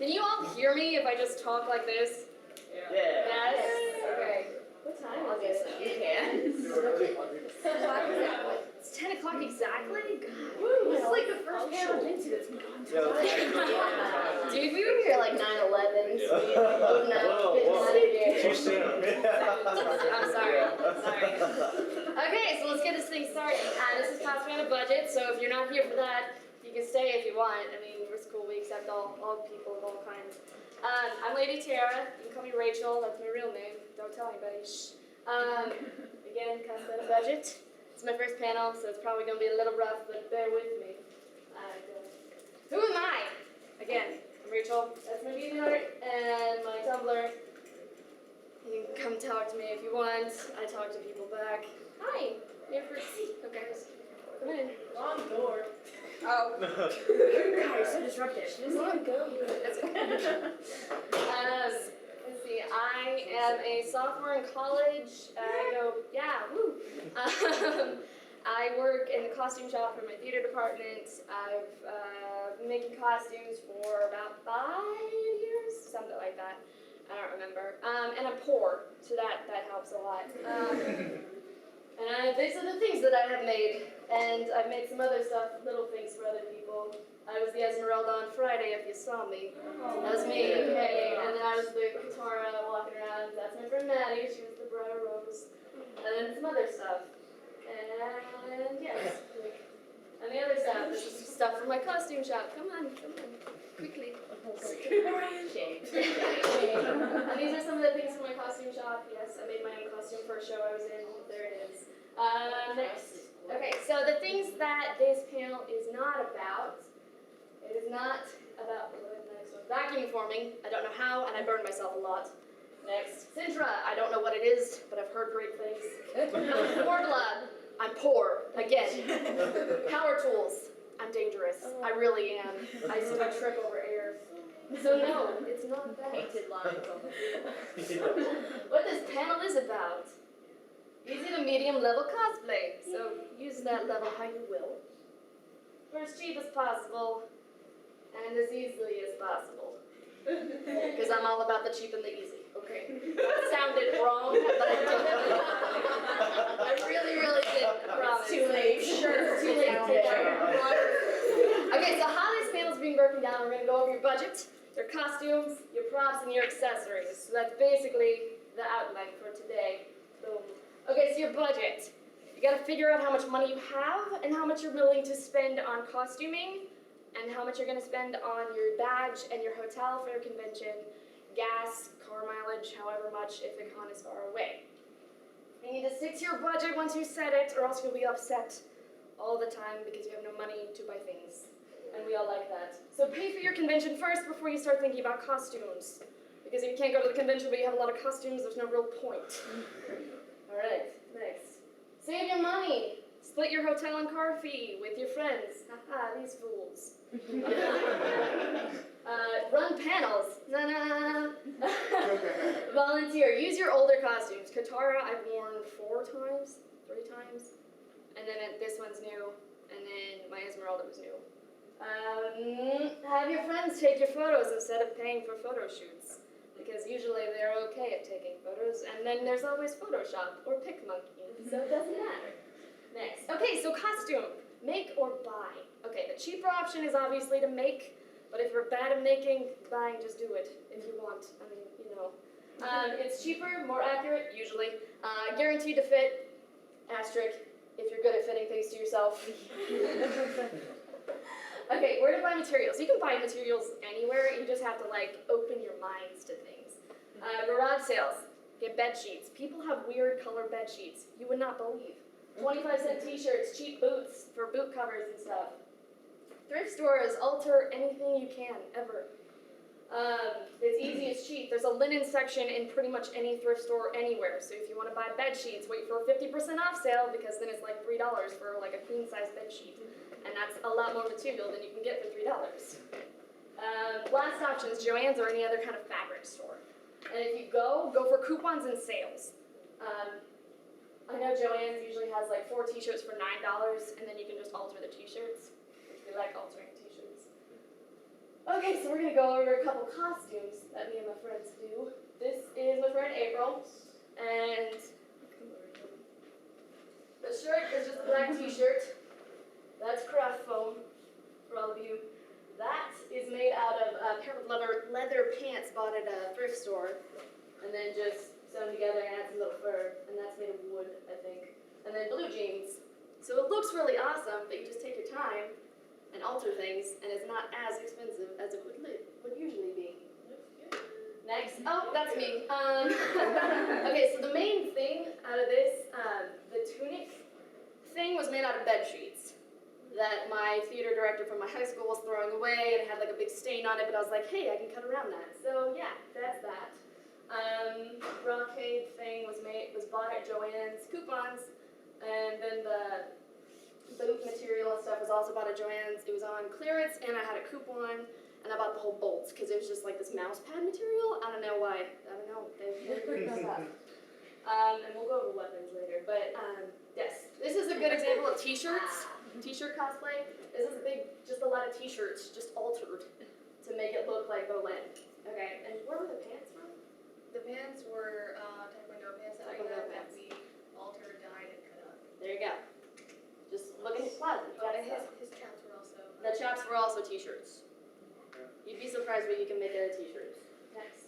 Can you all hear me if I just talk like this? Yeah. Yes? Okay. What time is it? You can. It's 10 o'clock exactly? God. Woo, it's like the first panel I've been to that's gone to Dude, we were here like 9/11, so we were loading up, getting out of here. Too soon. I'm sorry. Okay, so let's get this thing started. This is Cosplay on a Budget, so if you're not here for that, you can stay if you want. I mean, we're cool, we accept all people of all kinds. I'm LadyTerra. You can call me Rachel, that's my real name. Don't tell anybody. Shh. Again, Cosplay on a Budget. It's my first panel, so it's probably going to be a little rough, but bear with me. Who am I? Again, I'm Rachel. That's my DeviantArt and my Tumblr. You can come talk to me if you want. I talk to people back. Hi. You're for okay. Come in. Long door. Oh. God, so disruptive. She doesn't even go. That's okay. Let's see. I am a sophomore in college. Woo. I work in the costume shop for my theater department. I've been making costumes for about 5 years, something like that. I don't remember. And I'm poor, so that helps a lot. And these are the things that I have made. And I've made some other stuff, little things for other people. I was the Esmeralda on Friday, if you saw me. That was me, okay. And then I was the Katara walking around. That's my friend Maddie. She was the Briar Rose. And then some other stuff. And yes, and the other stuff. This is stuff from my costume shop. Come on, quickly. And these are some of the things from my costume shop. Yes, I made my own costume for a show I was in. There it is. Next. Okay, so the things that this panel is not about. It is not about the next one. Vacuum forming. I don't know how, and I burned myself a lot. Next. Sintra. I don't know what it is, but I've heard great things. Wardlab. I'm poor. Again. Power tools. I'm dangerous. I really am. I trip over air. So no, it's not that. Painted lines on the What this panel is about. Easy to medium level cosplay. So use that level how you will. For as cheap as possible, and as easily as possible. Because I'm all about the cheap and the easy. Okay. That sounded wrong, but I didn't. I really didn't. I promise. Too late. Sure, it's too late to take that. Okay, so how this panel is being broken down, we're going to go over your budget, your costumes, your props, and your accessories. So that's basically the outline for today. Boom. Okay, so your budget. You got to figure out how much money you have and how much you're willing to spend on costuming and how much you're going to spend on your badge and your hotel for your convention, gas, car mileage, however much if the con is far away. You need to stick to your budget once you set it, or else you'll be upset all the time because you have no money to buy things. And we all like that. So pay for your convention first before you start thinking about costumes. Because if you can't go to the convention but you have a lot of costumes, there's no real point. Alright, next. Save your money. Split your hotel and car fee with your friends. Haha, these fools. Run panels. Volunteer. Use your older costumes. Katara I've worn 3 times. And then this one's new. And then my Esmeralda was new. Have your friends take your photos instead of paying for photo shoots. Because usually they're okay at taking photos. And then there's always Photoshop or PicMonkey. So it doesn't matter. Next. Okay, so costume. Make or buy. Okay, the cheaper option is obviously to make, but if you're bad at making, buying, just do it if you want. I mean, you know. It's cheaper, more accurate, usually. Guaranteed to fit, asterisk, if you're good at fitting things to yourself. Okay, where to buy materials? You can buy materials anywhere, you just have to, open your minds to things. Garage sales. Get bed sheets. People have weird color bed sheets. You would not believe. 25-cent t-shirts, cheap boots for boot covers and stuff. Thrift stores, alter anything you can, ever. It's easy, it's cheap. There's a linen section in pretty much any thrift store anywhere. So if you want to buy bed sheets, wait for a 50% off sale because then it's like $3 for like a queen-size bed sheet. And that's a lot more material than you can get for $3. Last options, Joann's or any other kind of fabric store. And if you go for coupons and sales. I know Joann's usually has like 4 t-shirts for $9, and then you can just alter the t-shirts, which we like altering t-shirts. Okay, so we're gonna go over a couple costumes that me and my friends do. This is my friend April, and the shirt is just a black t-shirt. That's craft foam, for all of you. That is made out of a pair of leather pants bought at a thrift store, and then just sewn together and add some little fur, and that's made of wood, I think. And then blue jeans. So it looks really awesome, but you just take your time and alter things, and it's not as expensive as it would usually be. Next, oh, that's me. Okay, so the main thing out of this, the tunic thing was made out of bed sheets that my theater director from my high school was throwing away, and it had like a big stain on it, but I was like, hey, I can cut around that. So yeah, that's that. Brocade thing was bought at Joann's coupons, and then the boot material and stuff was also bought at Joann's. It was on clearance, and I had a coupon, and I bought the whole bolts because it was just like this mouse pad material. I don't know why. I don't know. They've done that. And we'll go over weapons later. But yes, this is a good example of t-shirts. T-shirt cosplay. This is just a lot of t-shirts, just altered to make it look like Bolin. Okay, and where were the pants from? The pants were taekwondo pants that Taekwondo that pants. we altered, dyed, and cut up. There you go. Just look at his closet. Oh, and his chaps were also. The chaps were also t-shirts. You'd be surprised what you can make out of t-shirts. Next.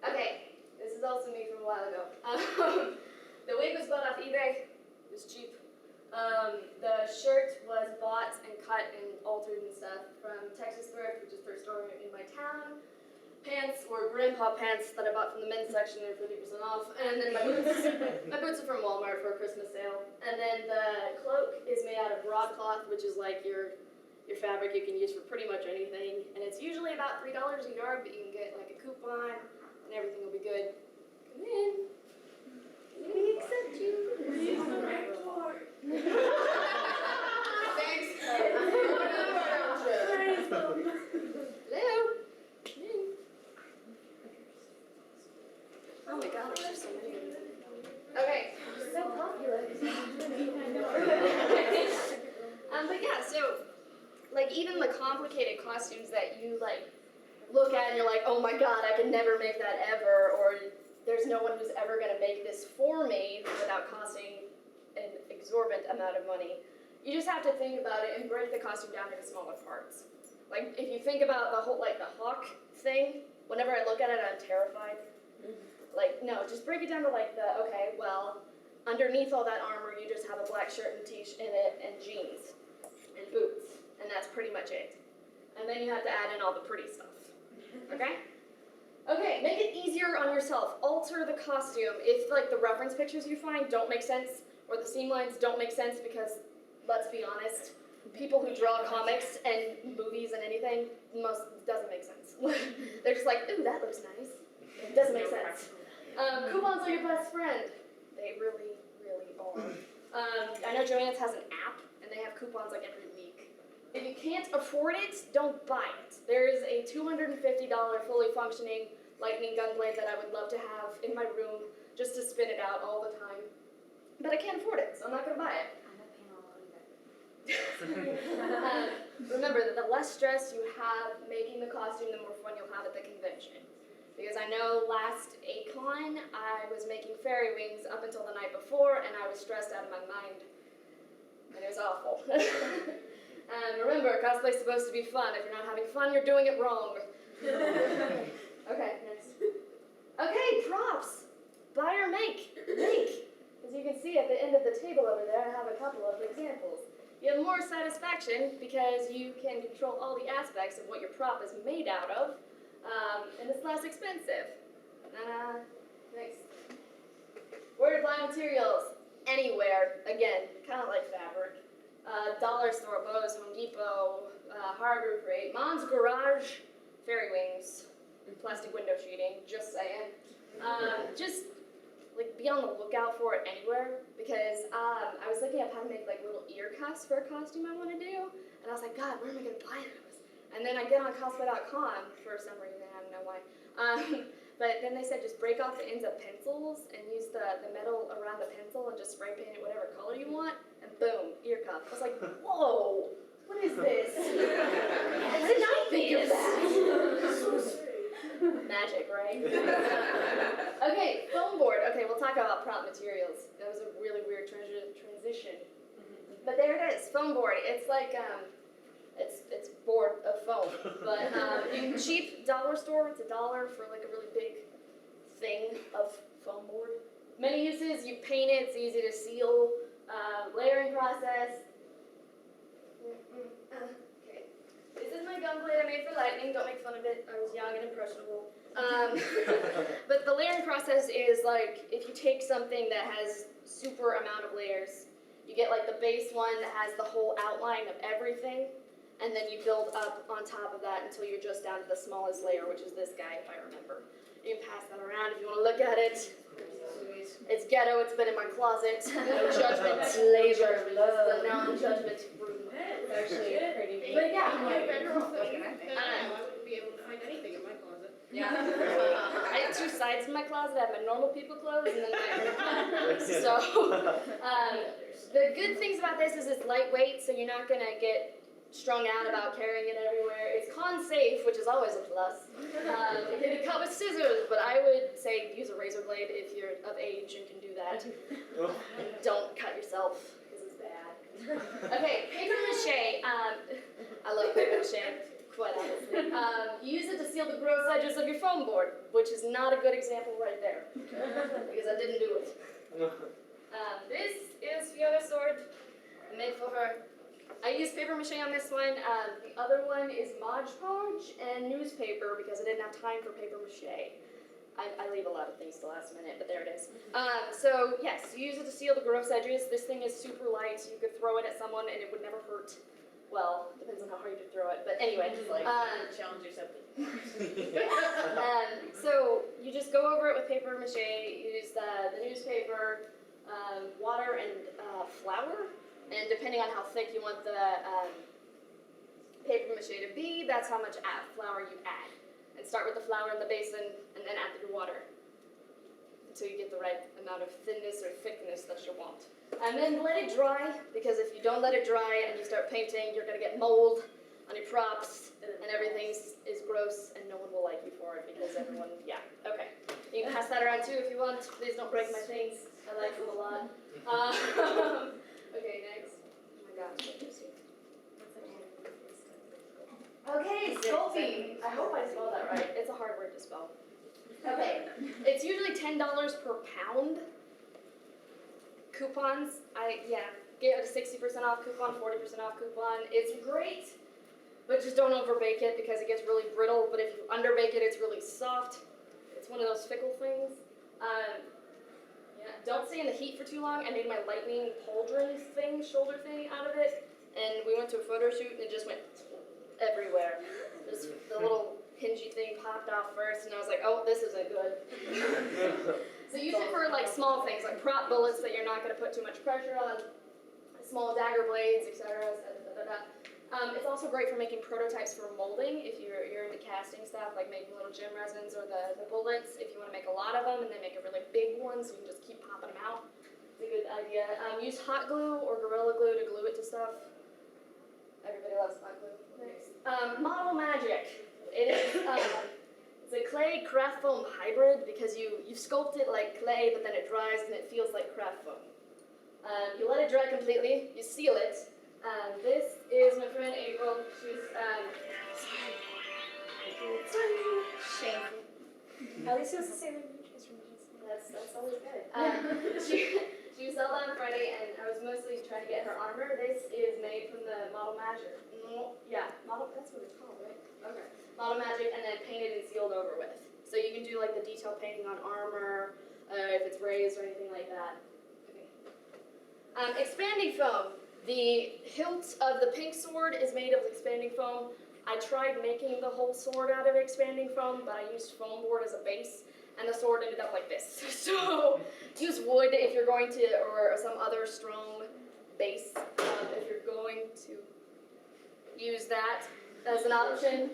Okay, this is also me from a while ago. The wig was bought off eBay. It was cheap. The shirt was bought and cut and altered and stuff from Texas Thrift, which is thrift store in my town. Pants were grandpa pants that I bought from the men's section. They're 50% off. And then my boots are from Walmart for a Christmas sale. And then the cloak is made out of broadcloth, which is like your fabric you can use for pretty much anything. And it's usually about $3 a yard, but you can get like a coupon and everything will be good. Come in. We accept you. Thanks. Hello. Oh my god, there's just so many. Okay. So popular. But yeah, so like even the complicated costumes that you like look at and you're like, oh my god, I can never make that ever, or there's no one who's ever gonna make this for me without costing an exorbitant amount of money. You just have to think about it and break the costume down into smaller parts. Like if you think about the whole like the hawk thing, whenever I look at it, I'm terrified. Like no, just break it down to like okay, well, underneath all that armor, you just have a black shirt and t-shirt in it and jeans and boots, and that's pretty much it. And then you have to add in all the pretty stuff. Okay? Okay, make it easier on yourself. Alter the costume. If like the reference pictures you find don't make sense, or the seam lines don't make sense, because let's be honest, people who draw comics and movies and anything, most doesn't make sense. They're just like, ooh, that looks nice. It doesn't make sense. Coupons are your best friend. They really, really are. I know Joann's has an app, and they have coupons like every week. If you can't afford it, don't buy it. There is a $250 fully functioning lightning gunblade that I would love to have in my room just to spin it out all the time. But I can't afford it, so I'm not going to buy it. Remember that the less stress you have making the costume, the more fun you'll have at the convention. Because I know last ACON, I was making fairy wings up until the night before, and I was stressed out of my mind. And it was awful. And remember, cosplay's supposed to be fun. If you're not having fun, you're doing it wrong. Okay, next. Okay, props. Buy or make. Make. As you can see at the end of the table over there, I have a couple of examples. You have more satisfaction because you can control all the aspects of what your prop is made out of, and it's less expensive. Next. Where to buy materials? Anywhere. Again, kind of like fabric. Dollar store, Lowe's, Home Depot, Harbor Freight, Mom's Garage, fairy wings, plastic window sheeting, just saying. Just like be on the lookout for it anywhere, because I was looking up how to make like little ear cuffs for a costume I want to do, and I was like, God, where am I going to buy those? And then I get on Cosplay.com for some reason, I don't know why. But then they said just break off the ends of pencils and use the metal around the pencil and just spray paint it whatever color you want, and boom, ear cuff. I was like, whoa, What is this? How did I think of that? Magic, right? Okay, foam board. Okay, we'll talk about prop materials. That was a really weird transition. But there it is, foam board. It's like, it's board of foam. But in cheap dollar store, it's $1 for like a really big thing of foam board. Many uses, you paint it, it's easy to seal, layering process. Okay. This is my gun blade I made for lightning, don't make fun of it, I was young and impressionable. But the layering process is like, if you take something that has super amount of layers, you get like the base one that has the whole outline of everything, and then you build up on top of that until you're just down to the smallest layer, which is this guy, if I remember. You can pass that around if you want to look at it. It's ghetto, it's been in my closet. No judgment, labor, the non-judgment room. It's actually pretty big. But yeah, I wouldn't be able to find anything in my closet. yeah. I have 2 sides in my closet. I have my normal people clothes and then my so, the good things about this is it's lightweight, so you're not gonna get strung out about carrying it everywhere. It's con safe, which is always a plus. It can be cut with scissors, but I would say use a razor blade if you're of age and can do that. And don't cut yourself, because it's bad. Okay, paper mache. I love paper mache, quite honestly. You use it to seal the gross edges of your foam board, which is not a good example right there, because I didn't do it. This is Fiona's sword, made for her. I used paper mache on this one. The other one is Mod Podge and newspaper because I didn't have time for paper mache. I leave a lot of things to last minute, but there it is. So yes, you use it to seal the gross edges. This thing is super light. You could throw it at someone and it would never hurt. Well, depends on how hard you throw it, but anyway. Challenge yourself. So you just go over it with paper mache. Use the newspaper, water, and flour. And depending on how thick you want the paper mache to be, that's how much flour you add. And start with the flour in the basin, and then add your water until you get the right amount of thinness or thickness that you want. And then let it dry, because if you don't let it dry and you start painting, you're gonna get mold on your props, and everything is gross, and no one will like you for it, because everyone, yeah, okay. You can pass that around too if you want. Please don't break my things. I like them a lot. Okay, next. Oh my gosh, what is it? Okay, sculpting. I hope I spelled that right. It's a hard word to spell. Okay, it's usually $10 per pound. Coupons, get a 60% off coupon, 40% off coupon. It's great, but just don't overbake it because it gets really brittle. But if you underbake it, it's really soft. It's one of those fickle things. Don't stay in the heat for too long. I made my lightning pauldron thing, shoulder thing out of it, and we went to a photo shoot and it just went everywhere. Just the little hingy thing popped off first, and I was like, oh, this isn't good. So use it for like small things, like prop bullets that you're not going to put too much pressure on, small dagger blades, etc. It's also great for making prototypes for molding if you're into casting stuff, like making little gem resins or the bullets. If you want to make a lot of them and then make a really big one so you can just keep popping them out, it's a good idea. Use hot glue or Gorilla Glue to glue it to stuff. Everybody loves hot glue. Nice. Model Magic. It is it's a clay craft foam hybrid because you sculpt it like clay, but then it dries and it feels like craft foam. You let it dry completely. You seal it. This is my friend April. She's shameful. At least it was the same. That's always good. She sold on Friday, and I was mostly trying to get her armor. This is made from the Model Magic. Yeah, that's what it's called, right? Okay. Model Magic, and then painted and sealed over with. So you can do like the detail painting on armor, if it's raised or anything like that. Okay. Expanding foam. The hilt of the pink sword is made of expanding foam. I tried making the whole sword out of expanding foam, but I used foam board as a base, and the sword ended up like this. So use wood if you're going to, or some other strong base if you're going to use that as an option.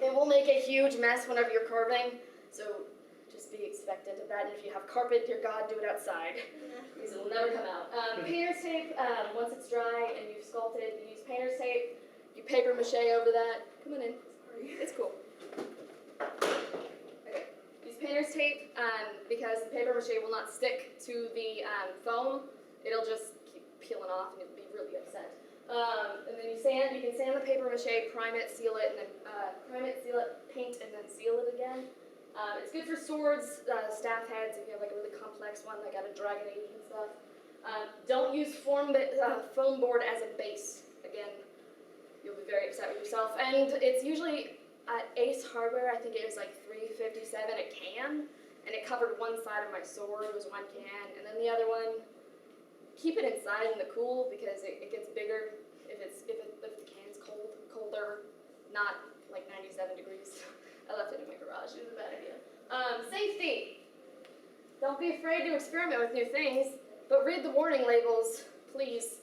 It will make a huge mess whenever you're carving, so just be expectant of that. And if you have carpet, dear God, do it outside, because it will never come out. Painter's tape, once it's dry and you've sculpted, you use painter's tape, you paper mache over that. Come on in. It's cool. Okay. Use painter's tape because the paper mache will not stick to the foam. It'll just keep peeling off and you'll be really upset. And then you can sand the paper mache, prime it, seal it, and then prime it, seal it, paint, and then seal it again. It's good for swords, staff heads, if you have like a really complex one, like out of Dragon Age and stuff. Don't use foam board as a base. Again, you'll be very upset with yourself. And it's usually at Ace Hardware, I think it was like $3.57 a can, and it covered one side of my sword, it was one can, and then the other one, keep it inside in the cool because it gets bigger if the can's colder, not like 97 degrees. I left it in my garage, it was a bad idea. Safety. Don't be afraid to experiment with new things, but read the warning labels, please.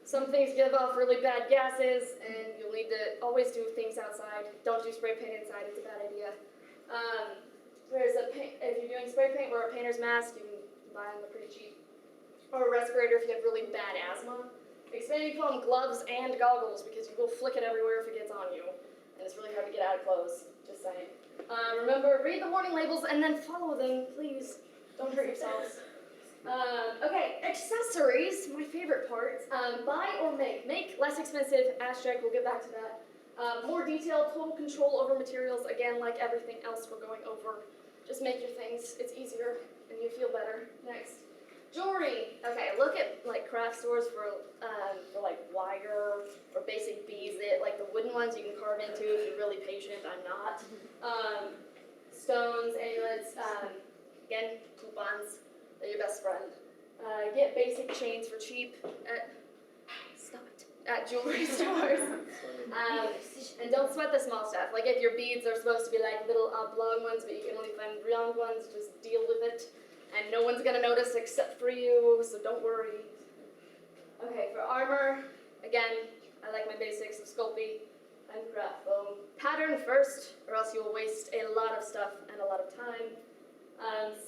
Some things give off really bad gases, and you'll need to always do things outside. Don't do spray paint inside, it's a bad idea. If you're doing spray paint, wear a painter's mask, you can buy them, they're pretty cheap. Or a respirator if you have really bad asthma. Expanding foam gloves and goggles because you will flick it everywhere if it gets on you. And it's really hard to get out of clothes, just saying. Remember, read the warning labels and then follow them, please. Don't hurt yourselves. Okay, accessories, my favorite part. Buy or make. Make, less expensive, asterisk, we'll get back to that. More detailed, total control over materials, again, like everything else we're going over. Just make your things, it's easier, and you feel better. Next. Jewelry. Okay, look at like craft stores for like wire or basic beads. Like the wooden ones you can carve into if you're really patient. I'm not. Stones, amulets. Again, coupons. They're your best friend. Get basic chains for cheap at jewelry stores. And don't sweat the small stuff. Like if your beads are supposed to be like little oblong ones, but you can only find round ones, just deal with it. And no one's gonna notice except for you, so don't worry. Okay, for armor, again, I like my basics of Sculpey and craft foam. Pattern first, or else you will waste a lot of stuff and a lot of time.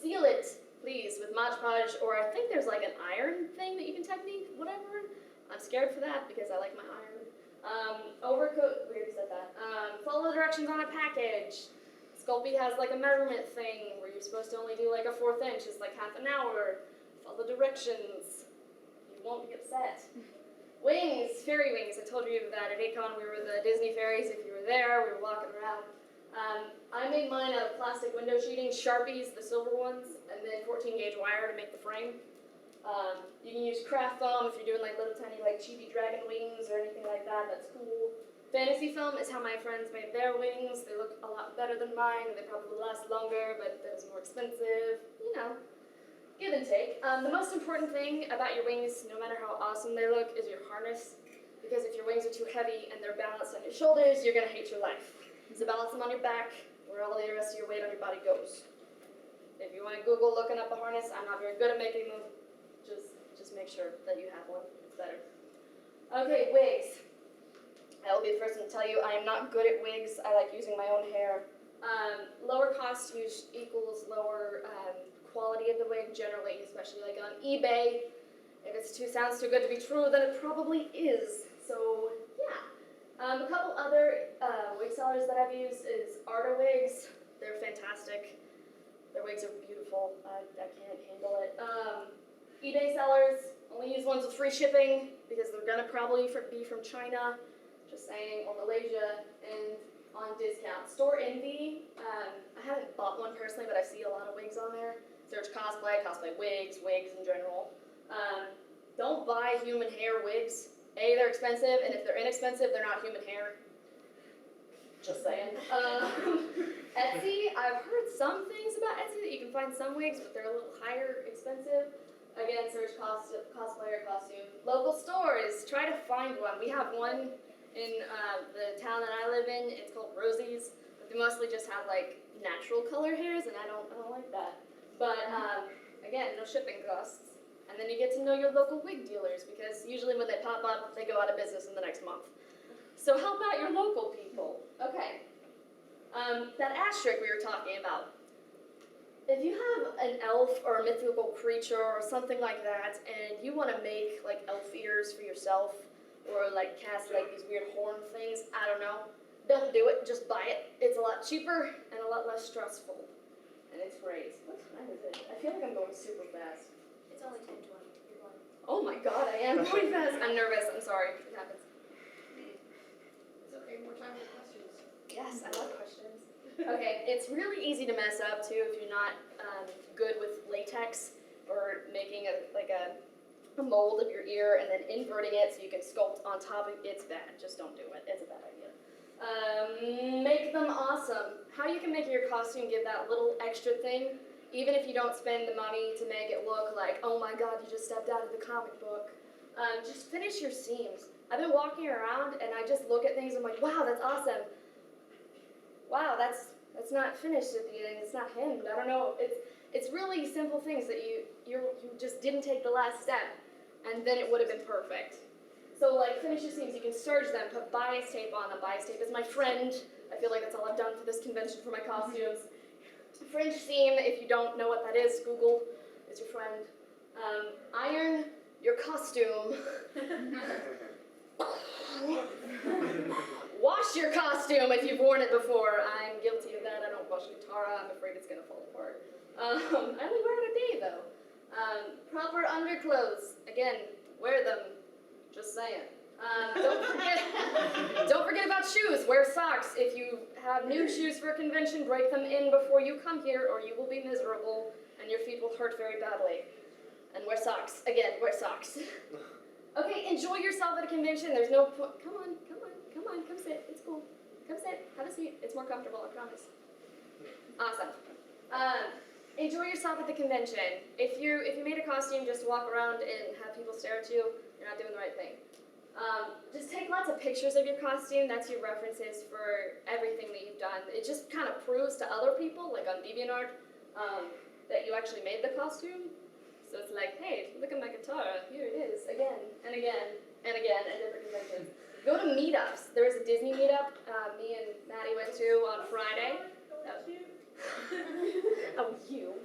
Seal it, please, with Mod Podge, or I think there's like an iron thing that you can technique, whatever. I'm scared for that because I like my iron. Overcoat, we already said that. Follow the directions on a package. Sculpey has like a measurement thing where you're supposed to only do like a 1/4 inch, it's like half an hour. Follow directions. You won't be upset. Wings, fairy wings. I told you that at Acon we were the Disney fairies. If you were there, we were walking around. I made mine out of plastic window sheeting, Sharpies, the silver ones, and then 14 gauge wire to make the frame. You can use craft foam if you're doing like little tiny like chibi dragon wings or anything like that, that's cool. Fantasy foam is how my friends made their wings. They look a lot better than mine. They probably last longer, but it was more expensive. You know, give and take. The most important thing about your wings, no matter how awesome they look, is your harness. Because if your wings are too heavy and they're balanced on your shoulders, you're gonna hate your life. So balance them on your back, where all the rest of your weight on your body goes. If you want to Google looking up a harness, I'm not very good at making them. Just make sure that you have one. It's better. Okay, wigs. I will be the first one to tell you I am not good at wigs. I like using my own hair. Lower cost equals lower quality of the wig generally, especially like on eBay. If it sounds too good to be true, then it probably is. So yeah. A couple other wig sellers that I've used is Arta wigs. They're fantastic. Their wigs are beautiful. I can't handle it. eBay sellers, only use ones with free shipping because they're gonna probably be from China. Just saying, or Malaysia, and on discount. Store Envy, I haven't bought one personally, but I see a lot of wigs on there. Search cosplay wigs in general. Don't buy human hair wigs. A, they're expensive, and if they're inexpensive, they're not human hair. Just saying. Etsy, I've heard some things about Etsy that you can find some wigs, but they're a little higher expensive. Again, search cosplay or costume. Local stores, try to find one. We have one in the town that I live in. It's called Rosie's, but they mostly just have like natural color hairs, and I don't like that. But again, no shipping costs. And then you get to know your local wig dealers because usually when they pop up, they go out of business in the next month. So help out your local people. Okay. That asterisk we were talking about. if you have an elf or a mythical creature or something like that, and you want to make like elf ears for yourself, or like cast like these weird horn things, I don't know. Don't do it. Just buy it. It's a lot cheaper and a lot less stressful, and it's great. What time is it? I feel like I'm going super fast. It's only 10:20. You're fine. Oh my god, I am going fast. I'm nervous. I'm sorry. It happens. It's okay, more time for questions. Yes, I love questions. Okay, it's really easy to mess up too if you're not good with latex or making a mold of your ear and then inverting it so you can sculpt on top of it. It's bad. Just don't do it. It's a bad idea. Make them awesome. How you can make your costume give that little extra thing, even if you don't spend the money to make it look like, oh my god, you just stepped out of the comic book. Just finish your seams. I've been walking around and I just look at things and I'm like, wow, that's awesome. Wow, that's not finished at the end. It's not hemmed. I don't know. It's really simple things that you just didn't take the last step, and then it would have been perfect. So like finish your seams. You can serge them. Put bias tape on them. Bias tape is my friend. I feel like that's all I've done for this convention for my costumes. Fringe seam. If you don't know what that is, Google. It's your friend. Iron your costume. Wash your costume if you've worn it before. I'm guilty of that. I don't wash LadyTerra. I'm afraid it's gonna fall apart. I only wear it a day though. Proper underclothes. Again, wear them. Just saying. Don't forget about shoes. Wear socks. If you have new shoes for a convention, break them in before you come here, or you will be miserable and your feet will hurt very badly. And wear socks. Again, wear socks. Okay, enjoy yourself at a convention. There's no point. Come on, come sit. It's cool. Come sit. Have a seat. It's more comfortable, I promise. Awesome. Enjoy yourself at the convention. If you made a costume just to walk around and have people stare at you, you're not doing the right thing. Just take lots of pictures of your costume. That's your references for everything that you've done. It just kind of proves to other people, like on DeviantArt, that you actually made the costume. So it's like, hey, look at my guitar. Here it is, again and again and again at different conventions. Go to meetups. There was a Disney meetup me and Maddie went to on Friday. Oh, you.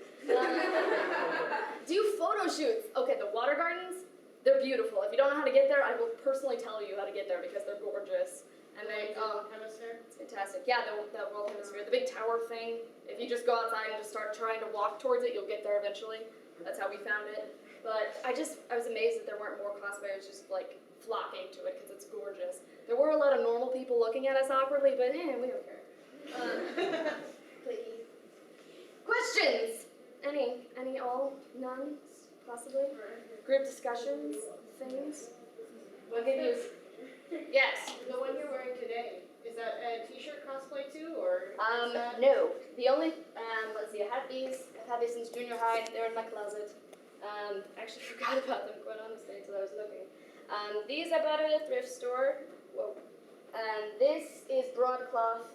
Do photo shoots. Okay, the water gardens, they're beautiful. If you don't know how to get there, I will personally tell you how to get there because they're gorgeous. And they, Hemisphere? it's fantastic. Yeah, the World Hemisphere, the big tower thing. If you just go outside and just start trying to walk towards it, you'll get there eventually. That's how we found it. But I was amazed that there weren't more cosplayers just like flocking to it because it's gorgeous. There were a lot of normal people looking at us awkwardly, but we don't care. Please. Questions? Any, all, none, possibly? Group discussions, things? What give you? Yes. The one you're wearing today, is that a t-shirt cosplay too, or? is that- No. The only, let's see, I've had these since junior high. They're in my closet. I actually forgot about them, quite honestly, until I was looking. These I bought at a thrift store. Whoa. This is broadcloth,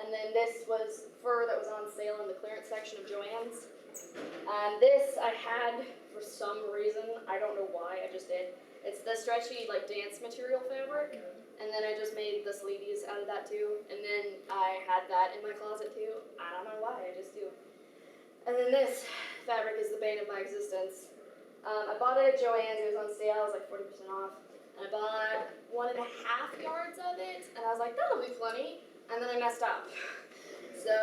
and then this was fur that was on sale in the clearance section of Joann's. This I had for some reason. I don't know why, I just did. It's the stretchy, like, dance material fabric. And then I just made the sleeveys out of that too. And then I had that in my closet too. I don't know why, I just do. And then this fabric is the bane of my existence. I bought it at Joann's, it was on sale, it was like 40% off. And I bought 1.5 yards of it, and I was like, that'll be plenty. And then I messed up. So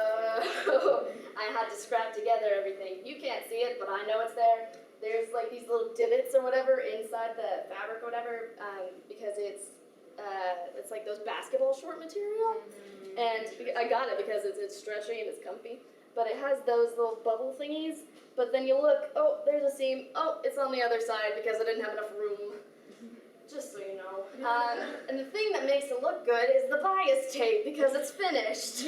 I had to scrap together everything. You can't see it, but I know it's there. There's like these little divots or whatever inside the fabric or whatever, because it's like those basketball short material. And I got it because it's stretchy and it's comfy. But it has those little bubble thingies. But then you look, oh, there's a seam. Oh, it's on the other side because I didn't have enough room. Just so you know. And the thing that makes it look good is the bias tape because it's finished.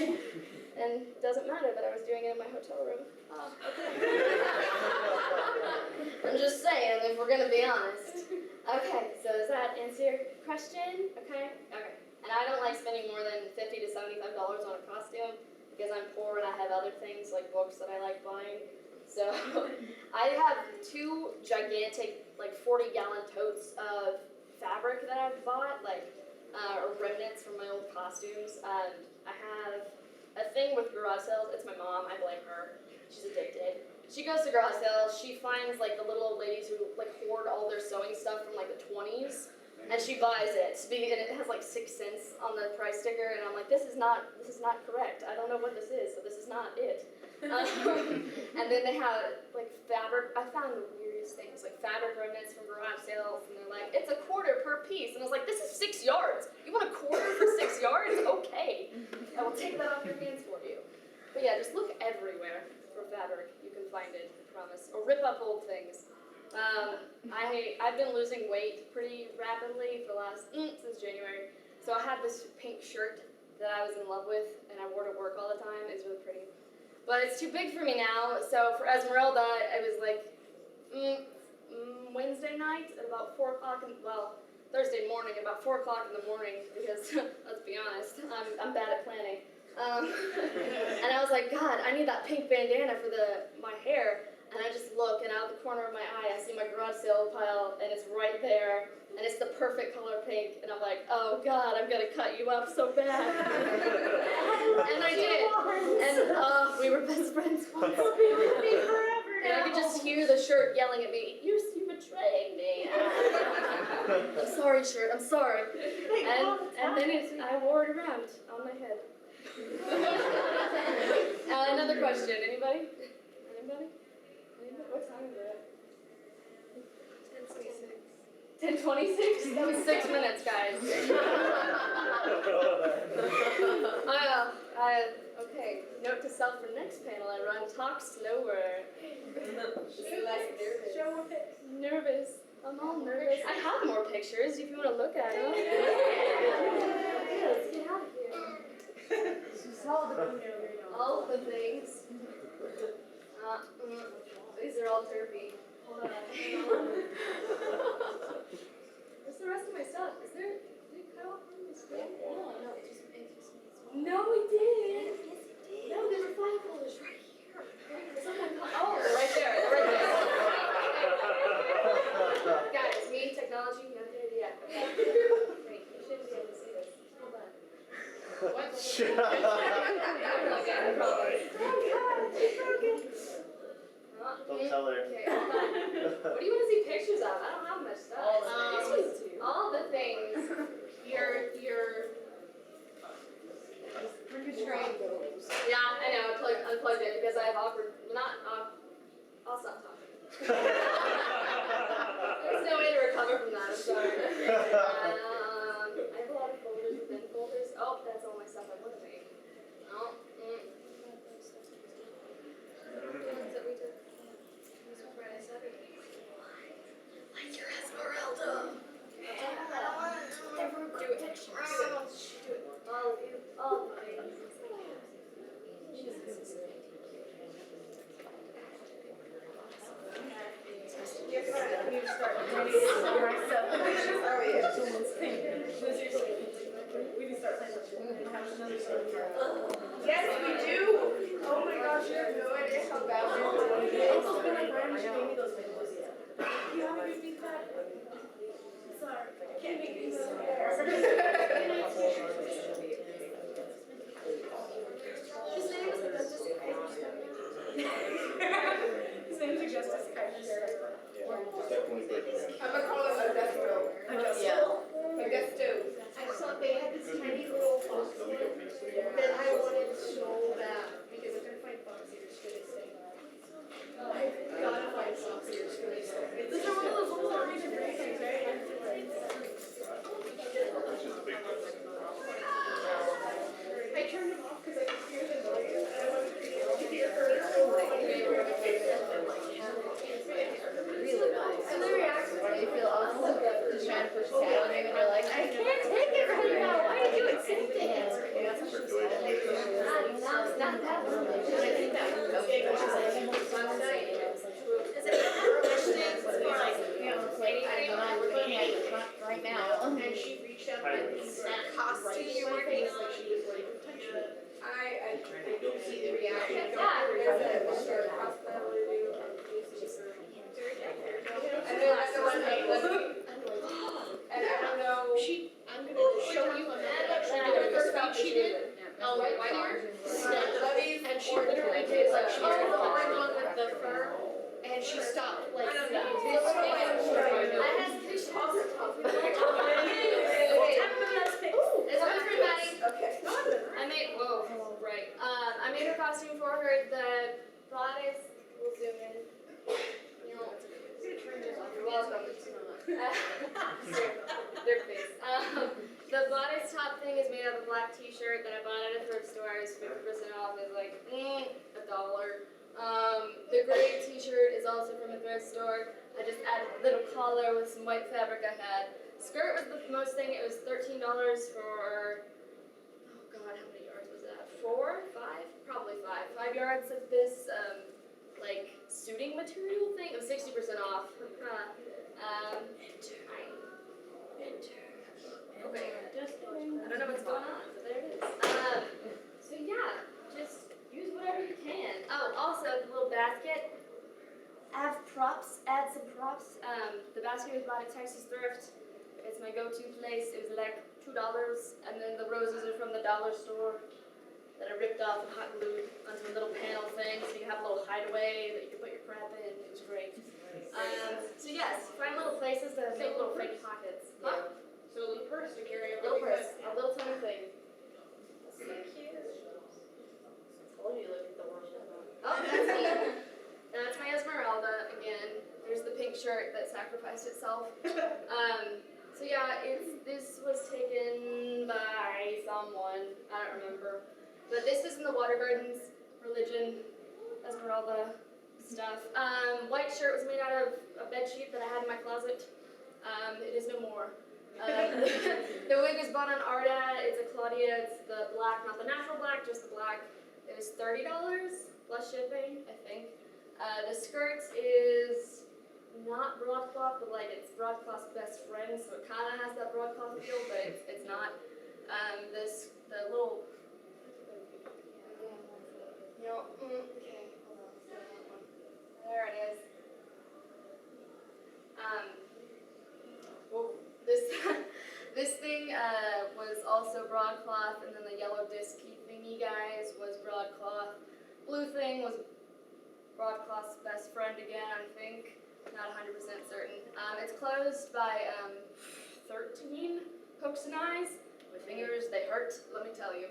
And it doesn't matter that I was doing it in my hotel room. Oh, okay. I'm just saying, if we're gonna be honest. Okay, so does that answer your question? Okay? Okay. And I don't like spending more than $50 to $75 on a costume because I'm poor and I have other things like books that I like buying. So I have 2 gigantic, like 40-gallon totes of fabric that I've bought, like or remnants from my old costumes. I have a thing with garage sales. It's my mom. I blame her. She's addicted. She goes to garage sales. She finds like the little old ladies who like hoard all their sewing stuff from like the 20s, and she buys it. And it has like 6 cents on the price sticker, and I'm like, this is not correct. I don't know what this is, so this is not it. And then they have like fabric. I found the weirdest things, like fabric remnants from garage sales, and they're like, it's $1/4 per piece, and I was like, this is 6 yards. You want $1/4 for 6 yards? Okay, I will take that off your hands for you. But yeah, just look everywhere for fabric. You can find it, I promise. Or rip up old things. I've been losing weight pretty rapidly for the last since January. So I had this pink shirt that I was in love with, and I wore to work all the time. It's really pretty. But it's too big for me now, so for Esmeralda, I was like, Wednesday night at about 4 o'clock, Thursday morning at about 4 o'clock in the morning, because, let's be honest, I'm bad at planning. And I was like, God, I need that pink bandana for my hair, and I just look, and out of the corner of my eye, I see my garage sale pile, and it's right there, and it's the perfect color pink, and I'm like, oh God, I'm gonna cut you up so bad. And I did, and we were best friends once. We'll be with me forever And I could just hear the shirt yelling at me, you betrayed me. I'm sorry, shirt, I'm sorry. And then I wore it around on my head. Another question, anybody? What time is it? 10:26? That was 6 minutes, guys. Okay, note to self for next panel I run, talk slower. Nervous. I'm all nervous. I have more pictures if you want to look at them. Yeah, let's get out of here. All the things. These are all derpy. Hold on. What's the rest of my stuff? Did it cut off from this thing? No, it just no, it didn't. Yes, it did. No, there were file folders right here. They're right there. Guys, me, technology, you have no idea. Wait, you shouldn't be able to see this. Hold on. What? I promise. Don't tell her. Okay, hold on. What do you want to see pictures of? I don't have much stuff. All the things. Your yeah, I know. I unplugged it because I have awkward. I'll stop talking. There's no way to recover from that. I'm sorry. I have a lot of folders within folders. Oh, that's all my stuff I would have made. Oh. Like your Esmeralda. I don't want to ever do it. Do it. All of you. All of you. Yes, we do. Oh my gosh, you have no idea how bad we're doing. Uncle's been like, Ryan, she gave me those videos yet. You haven't given me that. Sorry, can't make these there. His name is Augustus Kaiser. His name is Augustus Kaiser. I'm gonna call him Augusto. Augusto. I saw they had this tiny little fox one that I wanted so bad because I couldn't find fox ears for this thing. I gotta find fox ears for this thing. Those are one of those little Norwegian things, right? I turned them off because I could hear the noise and I wanted to hear her. Really nice. And the reaction. You feel awesome just trying to push the cat on you and you're like, I can't take it right now. Why are you doing sitting things? Now it's not that one. I think that one was getting last night. is it questions or like, you know, it's like, I'm looking at it right now. And she reached out and that costume you're working on. Like she was ready to touch it. I don't see the reaction. And I don't know. I'm gonna show you the first thing she did. Oh, right here. And she literally did like she Their face. The bodice top thing is made out of a black t-shirt that I bought at a thrift store. It was 50% off. It was like, $1. The gray t-shirt is also from a thrift store. I just added a little collar with some white fabric I had. Skirt was the most thing. It was $13 for, oh God, how many yards was that? 4? 5? Probably 5. 5 yards of this, like, suiting material thing. It was 60% off. Okay. I don't know what's going on, but there it is. So yeah, just use whatever you can. Oh, also the little basket. Add some props. The basket was bought at Texas Thrift. It's my go-to place. It was like $2, and then the roses are from the dollar store that I ripped off and hot glued onto a little panel thing, so you have a little hideaway that you can put your crap in. It was great. So yes, find little places to make little fake pockets. Huh? So a little purse to carry A little purse, a little tiny thing. So cute. Told you to look at the worst of them. Oh, that's me. That's my Esmeralda again. There's the pink shirt that sacrificed itself. So yeah, this was taken by someone. I don't remember. But this is in the Water Gardens religion, Esmeralda stuff. White shirt was made out of a bed sheet that I had in my closet. It is no more. The wig was bought on Arda. It's a Claudia. It's the black, not the natural black, just the black. It was $30 plus shipping, I think. The skirt is not broadcloth, but like it's broadcloth's best friend, so it kind of has that broadcloth feel, but it's not. The little. Okay, hold on. There it is. Well, this thing was also broadcloth, and then the yellow disky thingy, guys, was broadcloth. Blue thing was broadcloth's best friend again, I think. Not 100% certain. It's closed by 13 hooks and eyes. My fingers, they hurt, let me tell you.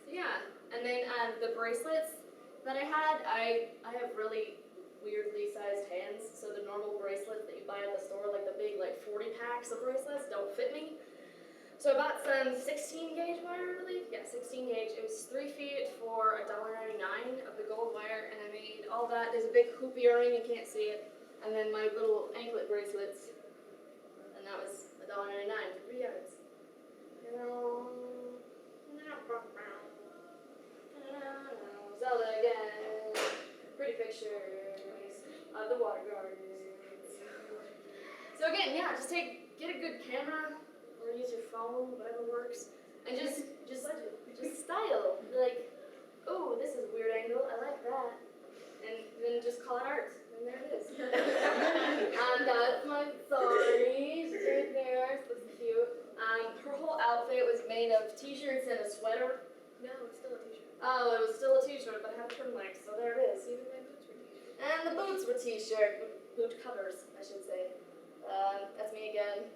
So yeah, and then the bracelets that I have really weirdly sized hands, so the normal bracelets that you buy at the store, like the big 40 packs of bracelets, don't fit me. So I bought some 16 gauge wire, I believe. Yeah, 16 gauge. It was 3 feet for $1.99 of the gold wire, and I made all that. There's a big hoop earring, you can't see it, and then my little anklet bracelets, and that was $1.99 for 3 yards. Zelda again. Pretty pictures of the water gardens. So again, yeah, just get a good camera or use your phone, whatever works, and just style. Like, oh, this is a weird angle. I like that, and then just call it art. And there it is. That's my sorry. She's right there. So it's cute. Her whole outfit was made of t-shirts and a sweater. No, it's still a t-shirt. Oh, it was still a t-shirt, but it had turtlenecks, so there it is. Even my boots were t-shirts. And the boots were t-shirt, boot covers, I should say. That's me again.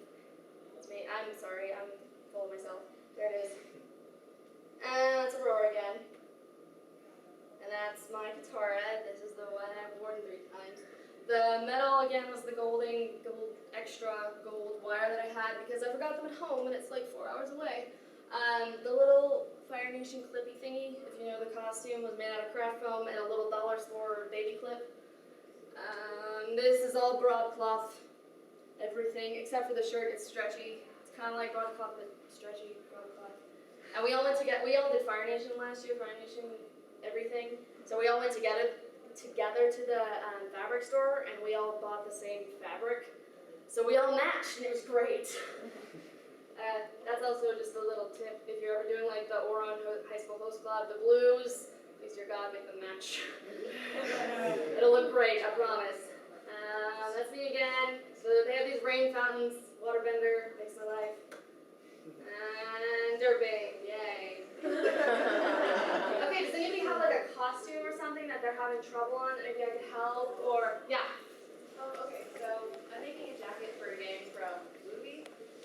That's me. I'm sorry, I'm full of myself. There it is. And it's Aurora again. And that's my Katara. This is the one I've worn 3 times. The metal again was the extra gold wire that I had because I forgot them at home and it's like 4 hours away. The little Fire Nation clippy thingy, if you know the costume, was made out of craft foam and a little dollar store baby clip. This is all broadcloth, everything except for the shirt. It's stretchy. It's kind of like broadcloth, but stretchy broadcloth. And we all did Fire Nation last year. Fire Nation, everything. So we all went together to the fabric store, and we all bought the same fabric. So we all matched, and it was great. That's also just a little tip if you're ever doing like the Oron High School Host Club, the blues, please dear God, make them match. It'll look great, I promise. That's me again. So they have these rain fountains, water bender, makes my life. And derping, yay. Okay, does anybody have like a costume or something that they're having trouble on that maybe I could help, or, yeah. Oh, okay, so I'm making a jacket for a game from Movie,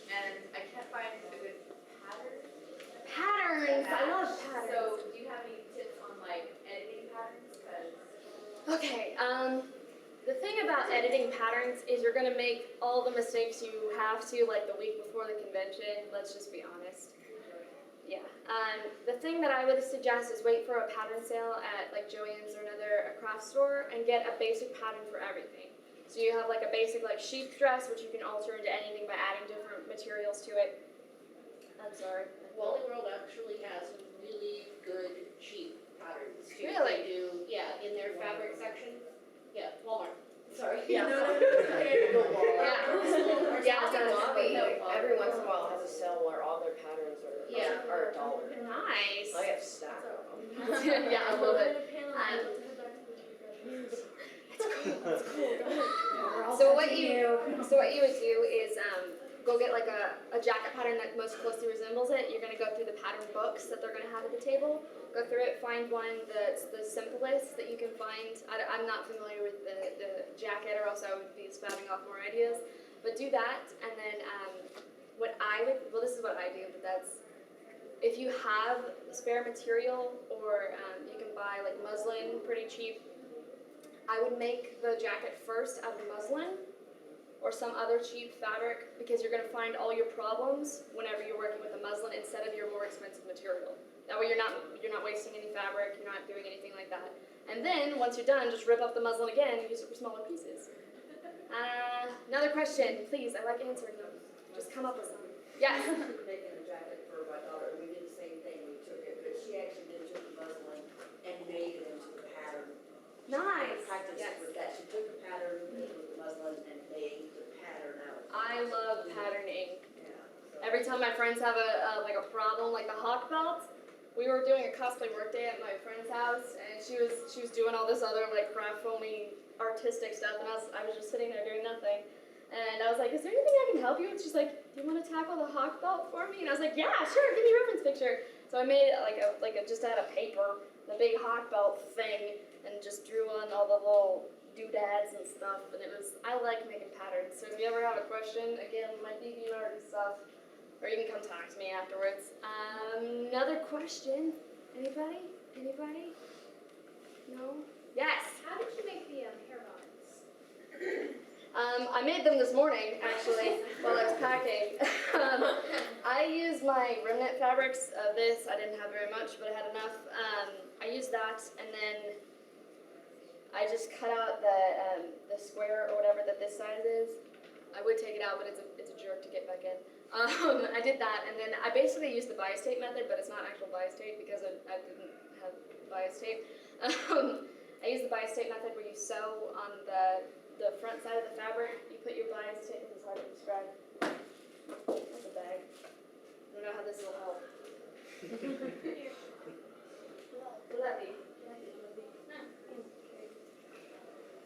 and I can't find a good pattern. Patterns, I love patterns. So do you have any tips on like editing patterns? Okay, the thing about about editing patterns is you're gonna make all the mistakes you have to, like the week before the convention. Let's just be honest. Yeah. The thing that I would suggest is wait for a pattern sale at like Joann's or a craft store and get a basic pattern for everything. So you have like a basic like sheath dress, which you can alter into anything by adding different materials to it. I'm sorry. Wally World actually has some really good cheap patterns too. Really? They do, yeah, in their fabric section. Yeah, Walmart. Sorry. Yeah. No. Yeah. Yeah, it's Does gonna be, every once in a while has a sale where all their patterns are $1. Nice. I have stacked of them. Yeah, I love it. So what you would do is go get like a jacket pattern that most closely resembles it. You're gonna go through the pattern books that they're gonna have at the table. Go through it, find one that's the simplest that you can find. I'm not familiar with the jacket, or else I would be spouting off more ideas. But do that, and then this is what I do, but that's, if you have spare material, or you can buy like muslin pretty cheap, I would make the jacket first out of muslin or some other cheap fabric, because you're going to find all your problems whenever you're working with the muslin instead of your more expensive material. That way you're not wasting any fabric, you're not doing anything like that. And then once you're done, just rip up the muslin again and use it for smaller pieces. Another question, please. I like answering them. Just come up with some. Yes. Making a jacket for my daughter, we did the same thing, we took it, but she actually did took the muslin and made it into the pattern. Nice. She practiced Yes. with that, she took the pattern, made it with the muslin, and made the pattern out. I love patterning. Yeah. So- Every time my friends have a problem, like the hawk belt, we were doing a cosplay workday at my friend's house, and she was doing all this other like craft foamy artistic stuff, and I was just sitting there doing nothing. And I was like, is there anything I can help you with? She's like, do you want to tackle the hawk belt for me? And I was like, yeah, sure, give me a reference picture. So I made just out of paper, the big hawk belt thing, and just drew on all the little doodads and stuff. And I like making patterns. So if you ever have a question, again, my DeviantArt and stuff, or you can come talk to me afterwards. Another question. Anybody? No? Yes? How did you make the hair buns? I made them this morning, actually, while I was packing. I used my remnant fabrics of this. I didn't have very much, but I had enough. I used that, and then I just cut out the square or whatever that this size is. I would take it out, but it's a jerk to get back in. I did that, and then I basically used the bias tape method, but it's not actual bias tape because I didn't have bias tape. I used the bias tape method where you sew on the front side of the fabric. You put your bias tape, this is hard to describe. That's a bag. I don't know how this will help. Lovely.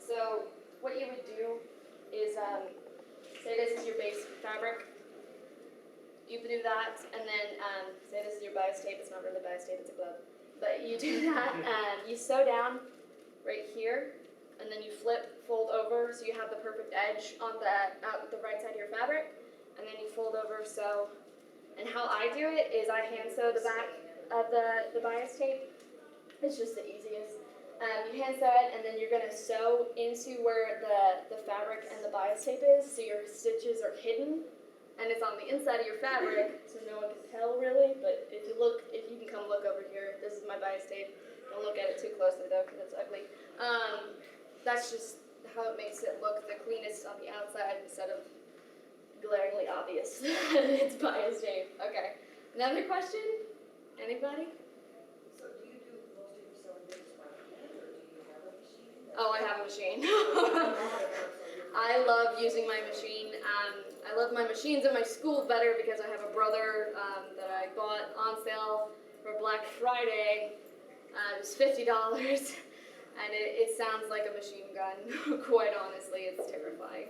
So what you would do is say this is your base fabric. You do that, and then say this is your bias tape. It's not really bias tape, it's a glove. But you do that, you sew down right here, and then you fold over, so you have the perfect edge on the right side of your fabric, and then you fold over, sew. And how I do it is I hand sew the back of the bias tape. It's just the easiest. You hand sew it, and then you're gonna sew into where the fabric and the bias tape is, so your stitches are hidden, and it's on the inside of your fabric, so no one can tell really. But if you can come look over here, this is my bias tape. Don't look at it too closely though, because it's ugly. That's just how it makes it look the cleanest on the outside instead of glaringly obvious that it's bias tape. Okay. Another question? Anybody? So do you do most of your sewing just by hand, or do you have a machine? Oh, I have a machine. I love using my machine. I love my machines at my school better because I have a brother that I bought on sale for Black Friday. It was $50, and it sounds like a machine gun. Quite honestly, it's terrifying.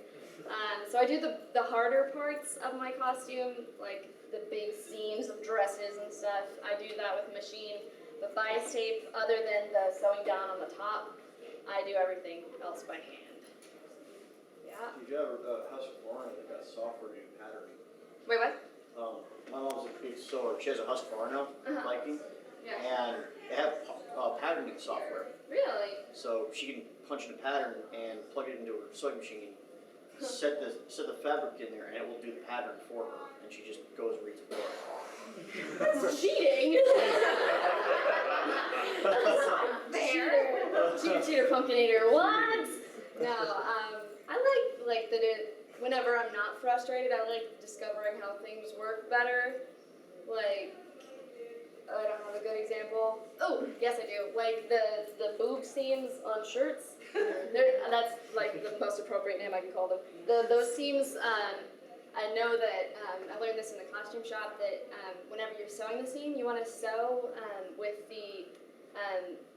So I do the harder parts of my costume, like the big seams of dresses and stuff. I do that with machine. The bias tape, other than the sewing down on the top, I do everything else by hand. Yeah. Did you ever, Husqvarna, they got software to do patterning. Wait, what? My mom's a big sewer, she has a Husqvarna Viking, Yeah. and they have patterning software. Really? So she can punch in a pattern and plug it into her sewing machine, set the fabric in there, and it will do the pattern for her, and she just goes and reads the book. That's cheating. Cheater, pumpkin eater. What? No, I like that whenever I'm not frustrated, I like discovering how things work better. Like, I don't have a good example. Oh, yes I do. Like the boob seams on shirts. That's like the most appropriate name I can call them. Those seams, I know that, I learned this in the costume shop, that whenever you're sewing the seam, you want to sew with the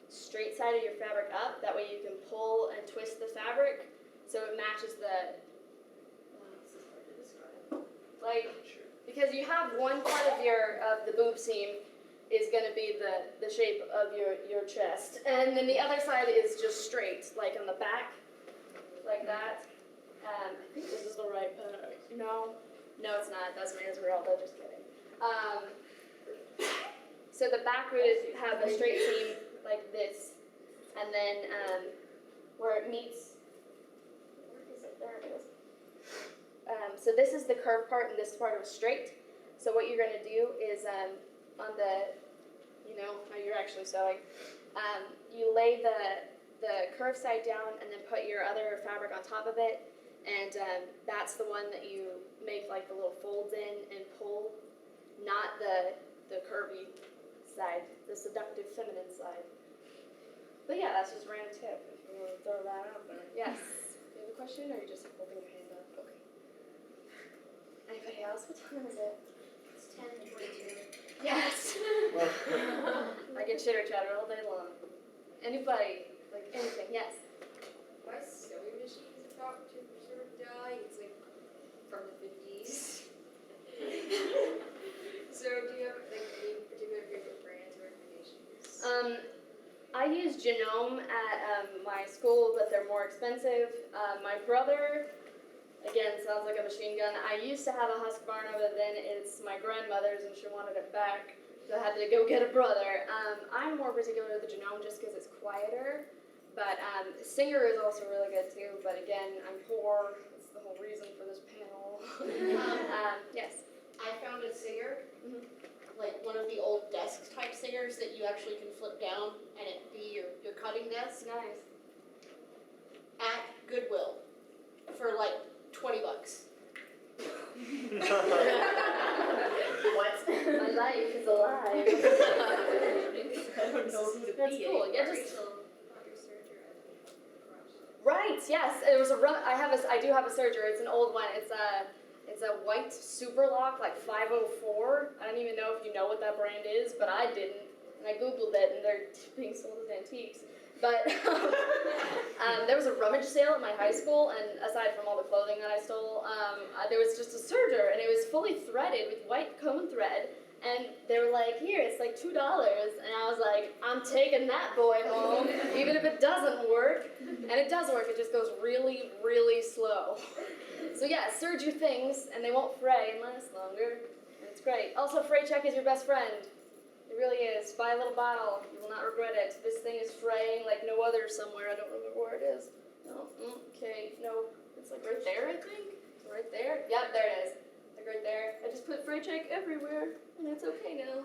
straight side of your fabric up. That way you can pull and twist the fabric so it matches the, this is hard to describe. Like, because you have one part of the boob seam is going to be the shape of your chest, and then the other side is just straight, like on the back, like that. I think this is the right pattern. No, it's not. That's my Esmeralda. Just kidding. So the back would have a straight seam like this, and then where it meets. Where is it? There it is. So this is the curved part, and this part was straight. So what you're going to do is on the, how you're actually sewing, you lay the curved side down and then put your other fabric on top of it, and that's the one that you make like the little folds in and pull, not the curvy side, the seductive feminine side. But yeah, that's just a random tip if you want to throw that out there. Yes. You have a question, or are you just holding your hand up? Okay. Anybody else? What time is it? It's 10:22. Yes. I can chitter chatter all day long. Anybody, like anything? Yes. My sewing machine is about to sort of die. It's like from the 50s. So do you have like any particular favorite brands or recommendations? I use Genome at my school, but they're more expensive. My brother, again, sounds like a machine gun. I used to have a Husqvarna, but then it's my grandmother's and she wanted it back, so I had to go get a brother. I'm more particular to the Genome just because it's quieter, but Singer is also really good too, but again, I'm poor. That's the whole reason for this panel. Yes. I found a Singer, Mhm. like one of the old desk type Singers that you actually can flip down and it be your cutting desk Nice. at Goodwill for like $20. What? My life is alive. I don't know who to That's be cool. Yeah, anymore. just right. Yes, it was a run. I do have a Serger. It's an old one. It's a white super lock, like 504. I don't even know if you know what that brand is, but I didn't. And I googled it, and they're being sold as antiques. But there was a rummage sale at my high school, and aside from all the clothing that I stole, there was just a Serger, and it was fully threaded with white cone thread. And they were like, here, it's like $2. And I was like, I'm taking that boy home, even if it doesn't work. And it does work, it just goes really, really slow. So yeah, serge your things, and they won't fray and last longer. And it's great. Also, fray check is your best friend. It really is. Buy a little bottle, you will not regret it. This thing is fraying like no other somewhere. I don't remember where it is. No, okay, no, it's like right there, I think. Right there? Yep, there it is. Like right there. I just put fray check everywhere, and it's okay now.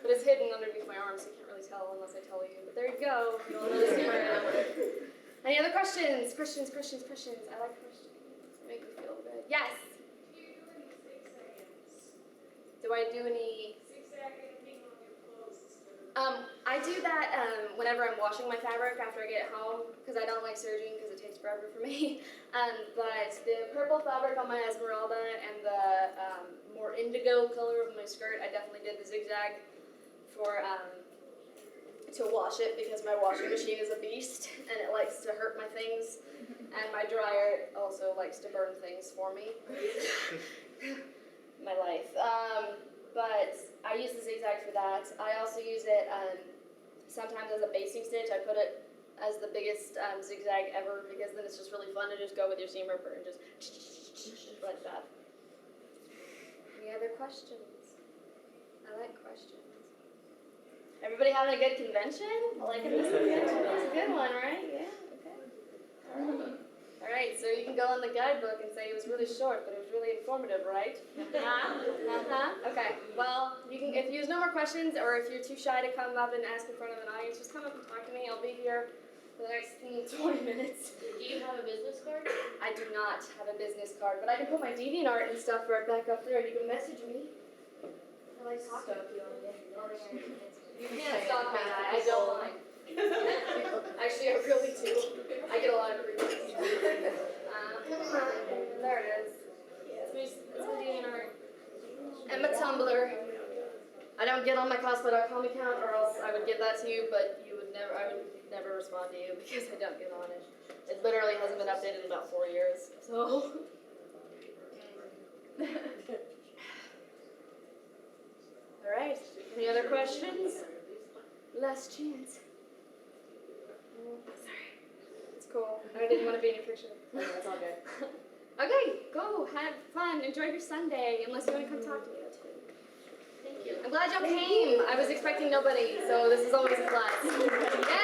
But it's hidden underneath my arm, so you can't really tell unless I tell you. But there you go. You all know the secret now. Any other questions? Questions. I like questions. They make me feel good. Yes? Do you do any zigzags? Do I do any... Zigzagging on your clothes instead of... I do that whenever I'm washing my fabric after I get home, because I don't like serging because it takes forever for me. But the purple fabric on my Esmeralda and the more indigo color of my skirt, I definitely did the zigzag for to wash it, because my washing machine is a beast and it likes to hurt my things, and my dryer also likes to burn things for me. My life. But I use the zigzag for that. I also use it sometimes as a basting stitch. I put it as the biggest zigzag ever, because then it's just really fun to just go with your seam ripper and just like that. Any other questions? I like questions. Everybody having a good convention? I like this convention. It's a good one, right? Yeah, okay. All right, so you can go on the guidebook and say it was really short, but it was really informative, right? Okay. Well, you can. If there's no more questions, or if you're too shy to come up and ask in front of an audience, just come up and talk to me. I'll be here for the next 20 minutes. Do you have a business card? I do not have a business card, but I can put my DeviantArt and stuff right back up there, and you can message me. I like talking to you on the internet. You can't stop me. I don't mind. Actually, I really do. I get a lot of requests. There it is. It's my DeviantArt. And my Tumblr. I don't get on my Cosplay.com account, or else I would give that to you, but I would never respond to you because I don't get on it. It literally hasn't been updated in about 4 years, so. All right, any other questions? Last chance. Sorry. It's cool. I didn't want to be in your picture. It's all good. Okay, go, have fun, enjoy your Sunday, unless you want to come talk to me. Thank you. I'm glad y'all came. I was expecting nobody, so this is always a plus. Yeah.